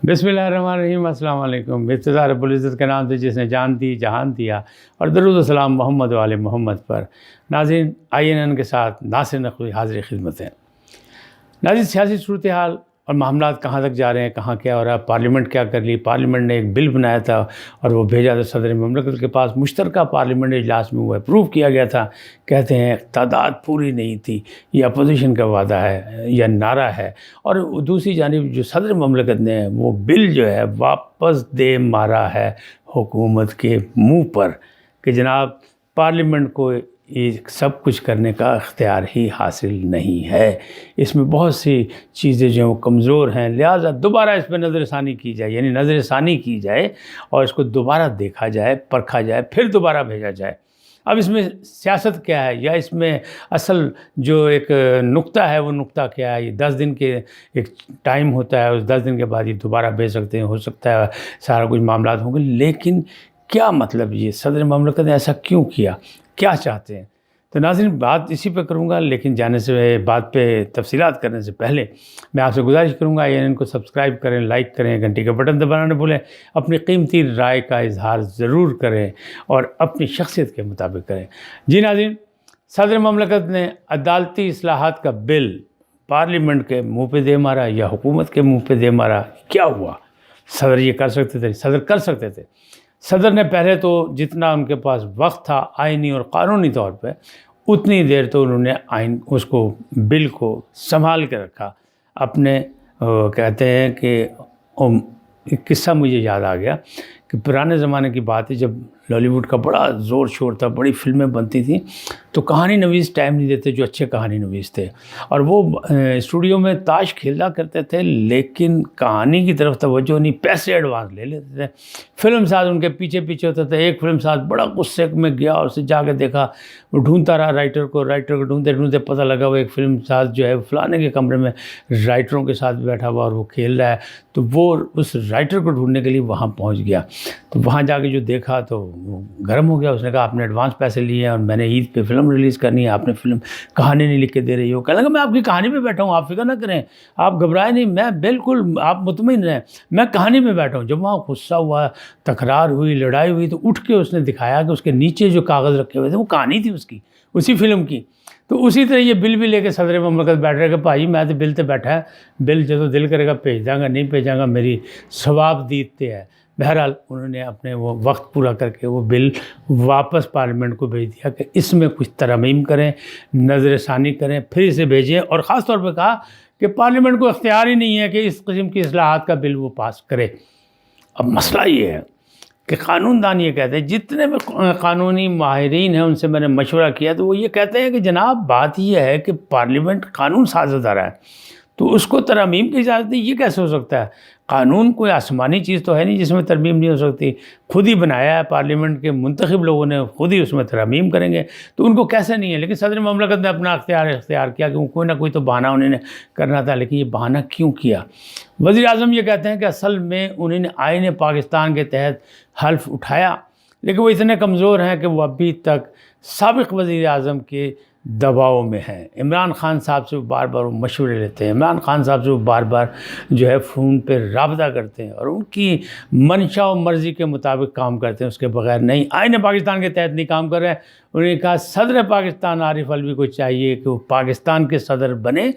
بسم اللہ الرحمن الرحیم۔ السلام علیکم۔ ابتدا رب العزت کے نام سے جس نے جان دی جہان دیا، اور درود و سلام محمد و آل محمد پر۔ ناظرین، INN کے ساتھ ناصر نقوی حاضر خدمت ہیں۔ ناظرین، سیاسی صورتحال اور معاملات کہاں تک جا رہے ہیں، کہاں کیا ہو رہا ہے، پارلیمنٹ کیا کر لی۔ پارلیمنٹ نے ایک بل بنایا تھا اور وہ بھیجا تھا صدر مملکت کے پاس، مشترکہ پارلیمنٹ اجلاس میں وہ اپروو کیا گیا تھا۔ کہتے ہیں تعداد پوری نہیں تھی، یہ اپوزیشن کا وعدہ ہے یا نعرہ ہے، اور دوسری جانب جو صدر مملکت نے وہ بل جو ہے واپس دے مارا ہے حکومت کے منہ پر کہ جناب پارلیمنٹ کو یہ سب کچھ کرنے کا اختیار ہی حاصل نہیں ہے، اس میں بہت سی چیزیں جو ہیں وہ کمزور ہیں، لہٰذا دوبارہ اس پہ نظر ثانی کی جائے، یعنی نظر ثانی کی جائے اور اس کو دوبارہ دیکھا جائے، پرکھا جائے، پھر دوبارہ بھیجا جائے۔ اب اس میں سیاست کیا ہے، یا اس میں اصل جو ایک نقطہ ہے وہ نقطہ کیا ہے؟ یہ 10 دن کے ایک ٹائم ہوتا ہے، اس 10 دن کے بعد یہ دوبارہ بھیج سکتے ہیں، ہو سکتا ہے سارا کچھ معاملات ہوں گے، لیکن کیا مطلب یہ صدر مملکت نے ایسا کیوں کیا، کیا چاہتے ہیں؟ تو ناظرین، بات اسی پہ کروں گا، لیکن جانے سے بات پہ تفصیلات کرنے سے پہلے میں آپ سے گزارش کروں گا INN کو سبسکرائب کریں، لائک کریں، گھنٹی کا بٹن دبانا نہ بھولیں، اپنی قیمتی رائے کا اظہار ضرور کریں اور اپنی شخصیت کے مطابق کریں۔ جی ناظرین، صدر مملکت نے عدالتی اصلاحات کا بل پارلیمنٹ کے منہ پہ دے مارا یا حکومت کے منہ پہ دے مارا۔ کیا ہوا؟ صدر یہ کر سکتے تھے، صدر کر سکتے تھے۔ صدر نے پہلے تو جتنا ان کے پاس وقت تھا آئینی اور قانونی طور پہ، اتنی دیر تو انہوں نے اس کو بل کو سنبھال کے رکھا اپنے۔ کہتے ہیں کہ ایک قصہ مجھے یاد آ گیا کہ پرانے زمانے کی بات ہے، جب لالی ووڈ کا بڑا زور شور تھا، بڑی فلمیں بنتی تھیں، تو کہانی نویس ٹائم نہیں دیتے جو اچھے کہانی نویس تھے، اور وہ اسٹوڈیو میں تاش کھیلا کرتے تھے، لیکن کہانی کی طرف توجہ نہیں، پیسے ایڈوانس لے لیتے تھے۔ فلم ساز ان کے پیچھے پیچھے ہوتا تھا۔ ایک فلم ساز بڑا غصے میں گیا اور اسے جا کے دیکھا، وہ ڈھونڈتا رہا رائٹر کو ڈھونڈتے ڈھونڈتے پتہ لگا وہ ایک فلم ساز جو ہے فلانے کے کمرے میں رائٹروں کے ساتھ بیٹھا ہوا اور وہ کھیل رہا ہے، تو وہ اس رائٹر کو ڈھونڈنے کے لیے وہاں پہنچ گیا۔ تو وہاں جا کے جو دیکھا تو وہ گرم ہو گیا، اس نے کہا آپ نے ایڈوانس پیسے لیے ہیں اور میں نے عید پہ فلم ریلیز کرنی ہے، آپ نے فلم کہانی نہیں لکھ کے دے رہی ہو۔ کہنے لگا میں آپ کی کہانی پہ بیٹھا ہوں، آپ فکر نہ کریں، آپ گھبرائے نہیں، میں بالکل، آپ مطمئن رہیں، میں کہانی پہ بیٹھا ہوں۔ جب وہاں غصہ ہوا، تکرار ہوئی، لڑائی ہوئی، تو اٹھ کے اس نے دکھایا کہ اس کے نیچے جو کاغذ رکھے ہوئے تھے وہ کہانی تھی اس کی، اسی فلم کی۔ تو اسی طرح یہ بل بھی لے کے صدر مملکت بیٹھ رہے کہ بھائی میں تو بل تے بیٹھا ہے، بل جو دل کرے گا بھیج داں گا، نہیں بھیجاں گا میری ثواب دیتے ہے۔ بہرحال انہوں نے اپنے وہ وقت پورا کر کے وہ بل واپس پارلیمنٹ کو بھیج دیا کہ اس میں کچھ ترمیم کریں، نظر ثانی کریں، پھر اسے بھیجیں، اور خاص طور پہ کہا کہ پارلیمنٹ کو اختیار ہی نہیں ہے کہ اس قسم کی اصلاحات کا بل وہ پاس کرے۔ اب مسئلہ یہ ہے کہ قانون دان یہ کہتے ہیں، جتنے بھی قانونی ماہرین ہیں ان سے میں نے مشورہ کیا تو وہ یہ کہتے ہیں کہ جناب بات یہ ہے کہ پارلیمنٹ قانون ساز ادارہ ہے، تو اس کو ترمیم کی اجازت نہیں، یہ کیسے ہو سکتا ہے؟ قانون کوئی آسمانی چیز تو ہے نہیں جس میں ترمیم نہیں ہو سکتی، خود ہی بنایا ہے پارلیمنٹ کے منتخب لوگوں نے، خود ہی اس میں ترمیم کریں گے، تو ان کو کیسے نہیں ہے؟ لیکن صدر مملکت نے اپنا اختیار کیا کہ کوئی نہ کوئی تو بہانہ انہوں نے کرنا تھا، لیکن یہ بہانہ کیوں کیا؟ وزیر اعظم یہ کہتے ہیں کہ اصل میں انہوں نے آئین پاکستان کے تحت حلف اٹھایا، لیکن وہ اتنے کمزور ہیں کہ وہ ابھی تک سابق وزیر اعظم کے دباؤ میں ہیں۔ عمران خان صاحب سے وہ بار بار مشورے لیتے ہیں، عمران خان صاحب سے وہ بار بار جو ہے فون پہ رابطہ کرتے ہیں اور ان کی منشا و مرضی کے مطابق کام کرتے ہیں، اس کے بغیر نہیں۔ آئین پاکستان کے تحت نہیں کام کر رہے ہیں۔ انہوں نے کہا صدر پاکستان عارف الوی کو چاہیے کہ وہ پاکستان کے صدر بنے،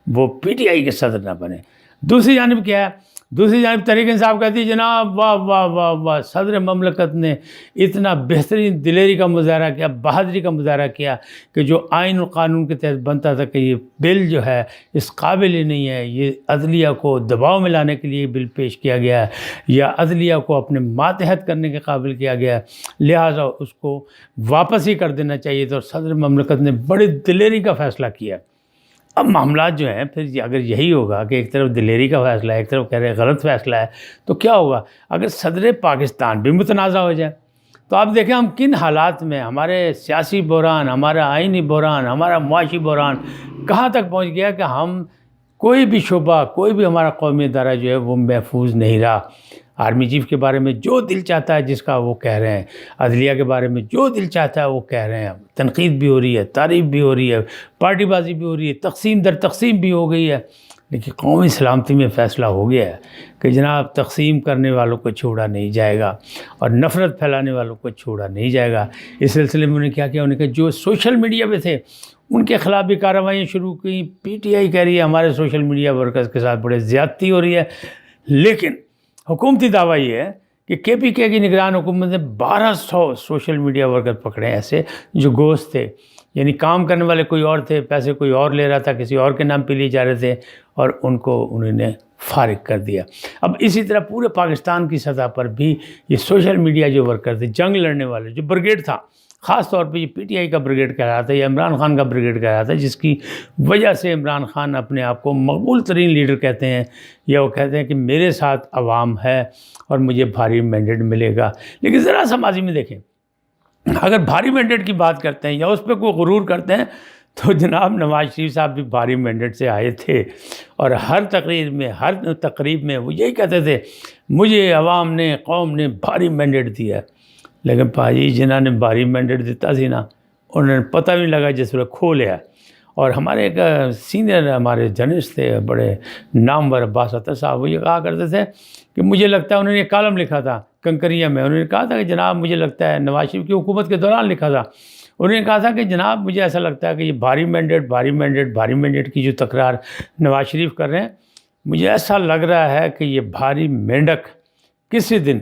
وہ PTI کے صدر نہ بنے۔ دوسری جانب کیا ہے؟ دوسری جانب تحریک انصاف کہتی ہے جناب واہ واہ واہ واہ، صدر مملکت نے اتنا بہترین دلیری کا مظاہرہ کیا، بہادری کا مظاہرہ کیا کہ جو آئین اور قانون کے تحت بنتا تھا کہ یہ بل جو ہے اس قابل ہی نہیں ہے، یہ عدلیہ کو دباؤ میں لانے کے لیے بل پیش کیا گیا ہے یا عدلیہ کو اپنے ماتحت کرنے کے قابل کیا گیا ہے، لہٰذا اس کو واپس ہی کر دینا چاہیے تھا، اور صدر مملکت نے بڑی دلیری کا فیصلہ کیا۔ اب معاملات جو ہیں پھر اگر یہی ہوگا کہ ایک طرف دلیری کا فیصلہ ہے، ایک طرف کہہ رہے غلط فیصلہ ہے، تو کیا ہوگا؟ اگر صدر پاکستان بھی متنازع ہو جائے تو آپ دیکھیں ہم کن حالات میں، ہمارے سیاسی بحران، ہمارا آئینی بحران، ہمارا معاشی بحران کہاں تک پہنچ گیا کہ ہم کوئی بھی شعبہ، کوئی بھی ہمارا قومی ادارہ جو ہے وہ محفوظ نہیں رہا۔ آرمی چیف کے بارے میں جو دل چاہتا ہے جس کا وہ کہہ رہے ہیں، عدلیہ کے بارے میں جو دل چاہتا ہے وہ کہہ رہے ہیں، تنقید بھی ہو رہی ہے، تعریف بھی ہو رہی ہے، پارٹی بازی بھی ہو رہی ہے، تقسیم در تقسیم بھی ہو گئی ہے۔ لیکن قومی سلامتی میں فیصلہ ہو گیا ہے کہ جناب تقسیم کرنے والوں کو چھوڑا نہیں جائے گا اور نفرت پھیلانے والوں کو چھوڑا نہیں جائے گا۔ اس سلسلے میں انہوں نے کیا کیا، انہوں نے کہا جو سوشل میڈیا پہ تھے ان کے خلاف بھی کارروائیاں شروع کی۔ پی ٹی آئی کہہ رہی ہے ہمارے سوشل میڈیا ورکرز کے ساتھ بڑے زیادتی ہو رہی ہے، لیکن حکومتی دعویٰ یہ ہے کہ کے پی کے کی نگران حکومت نے 1200 سوشل میڈیا ورکر پکڑے ہیں ایسے جو گھوست تھے، یعنی کام کرنے والے کوئی اور تھے، پیسے کوئی اور لے رہا تھا، کسی اور کے نام پہ لیے جا رہے تھے، اور ان کو انہوں نے فارغ کر دیا۔ اب اسی طرح پورے پاکستان کی سطح پر بھی یہ سوشل میڈیا جو ورکر تھے، جنگ لڑنے والے، جو بریگیڈ تھا، خاص طور پہ یہ پی ٹی آئی کا بریگیڈ کہہ رہا تھا یا عمران خان کا بریگیڈ کہہ رہا تھا، جس کی وجہ سے عمران خان اپنے آپ کو مقبول ترین لیڈر کہتے ہیں، یا وہ کہتے ہیں کہ میرے ساتھ عوام ہے اور مجھے بھاری مینڈیٹ ملے گا۔ لیکن ذرا سا ماضی میں دیکھیں، اگر بھاری مینڈیٹ کی بات کرتے ہیں یا اس پہ کوئی غرور کرتے ہیں تو جناب نواز شریف صاحب بھی بھاری مینڈیٹ سے آئے تھے، اور ہر تقریب میں وہ یہی کہتے تھے مجھے عوام نے، قوم نے بھاری مینڈیٹ دیا ہے۔ لیکن پاجی جنہوں نے بھاری مینڈیٹ دیتا سی نا، انہوں نے پتہ بھی نہیں لگا جس وقت کھو لیا۔ اور ہمارے ایک سینئر ہمارے جرنلسٹ تھے بڑے نامور، عباس اطہر صاحب، وہ یہ کہا کرتے تھے کہ مجھے لگتا ہے، انہوں نے ایک کالم لکھا تھا کنکریہ میں، انہوں نے کہا تھا کہ جناب مجھے لگتا ہے، نواز شریف کی حکومت کے دوران لکھا تھا، انہوں نے کہا تھا کہ جناب مجھے ایسا لگتا ہے کہ یہ بھاری مینڈیٹ کی جو تکرار نواز شریف کر رہے ہیں، مجھے ایسا لگ رہا ہے کہ یہ بھاری مینڈک کسی دن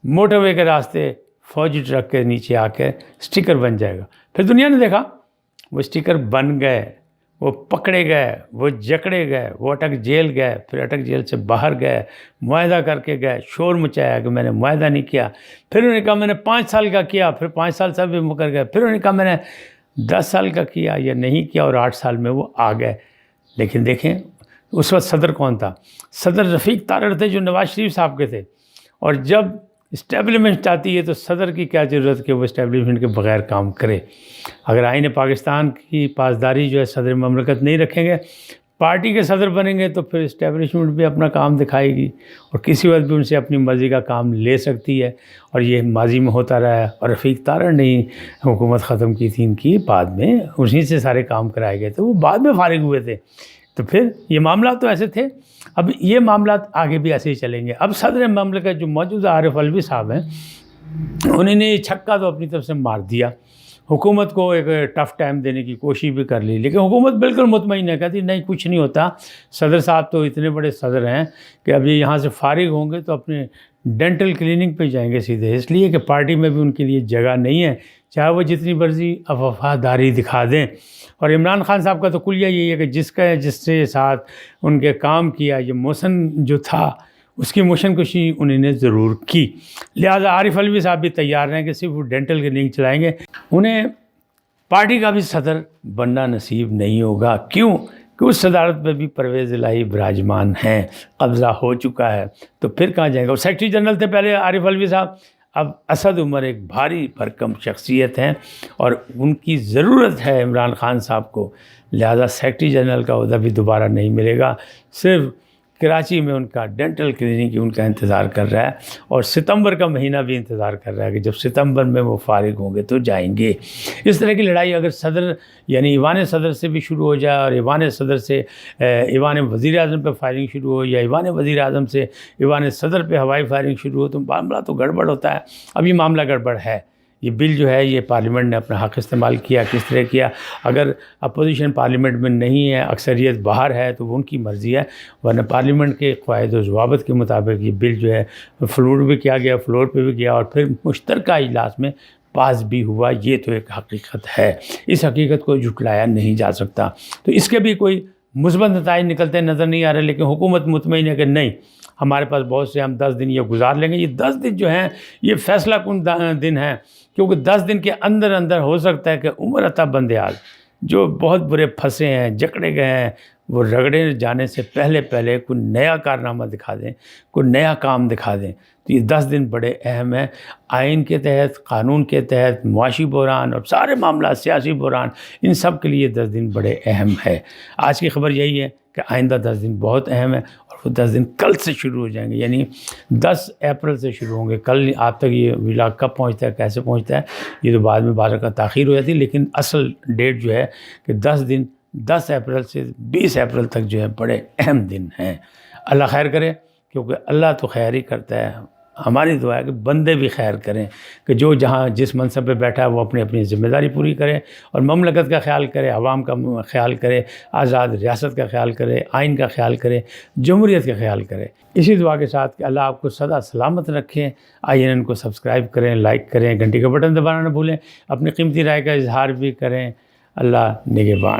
موٹر وے کے راستے فوجی ٹرک کے نیچے آ کے سٹیکر بن جائے گا۔ پھر دنیا نے دیکھا وہ سٹیکر بن گئے، وہ پکڑے گئے، وہ جکڑے گئے، وہ اٹک جیل گئے، پھر اٹک جیل سے باہر گئے، معاہدہ کر کے گئے، شور مچایا کہ میں نے معاہدہ نہیں کیا، پھر انہوں نے کہا میں نے 5 سال کا کیا، پھر 5 سال سے بھی مکر گئے، پھر انہوں نے کہا میں نے 10 سال کا کیا یا نہیں کیا، اور 8 سال میں وہ آ گئے۔ لیکن دیکھیں اس وقت صدر کون تھا؟ صدر رفیق تارڑ تھے جو نواز شریف صاحب کے تھے، اور جب اسٹیبلمنٹ آتی ہے تو صدر کی کیا ضرورت کہ وہ اسٹیبلمنٹ کے بغیر کام کرے۔ اگر آئین پاکستان کی پاسداری جو ہے صدر مملکت نہیں رکھیں گے، پارٹی کے صدر بنیں گے، تو پھر اسٹیبلشمنٹ بھی اپنا کام دکھائے گی اور کسی وقت بھی ان سے اپنی مرضی کا کام لے سکتی ہے، اور یہ ماضی میں ہوتا رہا ہے۔ اور رفیق تارڑ نے حکومت ختم کی تھی ان کی، بعد میں انہیں سے سارے کام کرائے گئے تھے، وہ بعد میں فارغ ہوئے تھے۔ تو پھر یہ معاملات تو ایسے تھے، اب یہ معاملات آگے بھی ایسے ہی چلیں گے۔ اب صدر مملکت جو موجودہ عارف علوی صاحب ہیں، انہوں نے یہ چھکا تو اپنی طرف سے مار دیا، حکومت کو ایک ٹف ٹائم دینے کی کوشش بھی کر لی، لیکن حکومت بالکل مطمئن ہے، کہتی نہیں کچھ نہیں ہوتا، صدر صاحب تو اتنے بڑے صدر ہیں کہ ابھی یہاں سے فارغ ہوں گے تو اپنے ڈینٹل کلینک پہ جائیں گے سیدھے، اس لیے کہ پارٹی میں بھی ان کے لیے جگہ نہیں ہے، چاہے وہ جتنی مرضی وفاداری دکھا دیں۔ اور عمران خان صاحب کا تو کلیہ یہی ہے کہ جس کے ساتھ ان کے کام کیا، یہ موشن جو تھا اس کی موشن کشی انہوں نے ضرور کی، لہٰذا عارف علوی صاحب بھی تیار ہیں کہ صرف وہ ڈینٹل کلینک چلائیں گے، انہیں پارٹی کا بھی صدر بننا نصیب نہیں ہوگا۔ کیوں کہ اس صدارت پہ بھی پرویز الہی براجمان ہیں، قبضہ ہو چکا ہے، تو پھر کہاں جائے گا؟ وہ سیکرٹری جنرل تھے پہلے عارف علوی صاحب، اب اسد عمر ایک بھاری بھرکم شخصیت ہیں اور ان کی ضرورت ہے عمران خان صاحب کو، لہذا سیکرٹری جنرل کا عہدہ بھی دوبارہ نہیں ملے گا، صرف کراچی میں ان کا ڈینٹل کلینک ان کا انتظار کر رہا ہے، اور ستمبر کا مہینہ بھی انتظار کر رہا ہے کہ جب ستمبر میں وہ فارغ ہوں گے تو جائیں گے۔ اس طرح کی لڑائی اگر صدر یعنی ایوان صدر سے بھی شروع ہو جائے، اور ایوان صدر سے ایوان وزیر اعظم پہ فائرنگ شروع ہو، یا ایوان وزیر اعظم سے ایوان صدر پہ ہوائی فائرنگ شروع ہو، تو معاملہ تو گڑبڑ ہوتا ہے۔ اب یہ معاملہ گڑبڑ ہے، یہ بل جو ہے یہ پارلیمنٹ نے اپنا حق استعمال کیا، کس طرح کیا؟ اگر اپوزیشن پارلیمنٹ میں نہیں ہے، اکثریت باہر ہے، تو وہ ان کی مرضی ہے، ورنہ پارلیمنٹ کے قواعد و ضوابط کے مطابق یہ بل جو ہے فلور بھی کیا گیا، فلور پہ بھی گیا، اور پھر مشترکہ اجلاس میں پاس بھی ہوا۔ یہ تو ایک حقیقت ہے، اس حقیقت کو جھٹلایا نہیں جا سکتا۔ تو اس کے بھی کوئی مثبت نتائج نکلتے نظر نہیں آ رہے، لیکن حکومت مطمئن ہے کہ نہیں، ہمارے پاس بہت سے، ہم 10 دن یہ گزار لیں گے۔ یہ 10 دن جو ہیں یہ فیصلہ کن دن ہیں، کیونکہ 10 دن کے اندر ہو سکتا ہے کہ عمر عطا بندیال جو بہت برے پھنسے ہیں، جکڑے گئے ہیں، وہ رگڑے جانے سے پہلے کوئی نیا کارنامہ دکھا دیں، کوئی نیا کام دکھا دیں۔ تو یہ 10 دن بڑے اہم ہیں، آئین کے تحت، قانون کے تحت، معاشی بحران اور سارے معاملات، سیاسی بحران، ان سب کے لیے 10 دن بڑے اہم ہے۔ آج کی خبر یہی ہے کہ آئندہ 10 دن بہت اہم ہے، اور وہ 10 دن کل سے شروع ہو جائیں گے، یعنی 10 اپریل سے شروع ہوں گے۔ کل آپ تک یہ ولاگ کب پہنچتا ہے، کیسے پہنچتا ہے، یہ تو بعد میں بعض کا تاخیر ہو جاتی ہے، لیکن اصل ڈیٹ جو ہے کہ 10 دن 10 اپریل سے 20 اپریل تک جو ہے بڑے اہم دن ہیں۔ اللہ خیر کرے، کیونکہ اللہ تو خیر ہی کرتا ہے۔ ہماری دعا ہے کہ بندے بھی خیر کریں، کہ جو جہاں جس منصب پہ بیٹھا ہے وہ اپنی اپنی ذمہ داری پوری کرے اور مملکت کا خیال کرے، عوام کا خیال کرے، آزاد ریاست کا خیال کرے، آئین کا خیال کرے، جمہوریت کا خیال کرے۔ اسی دعا کے ساتھ کہ اللہ آپ کو سدا سلامت رکھیں۔ INN کو سبسکرائب کریں، لائک کریں، گھنٹی کا بٹن دبانا نہ بھولیں، اپنی قیمتی رائے کا اظہار بھی کریں۔ اللہ نگہبان۔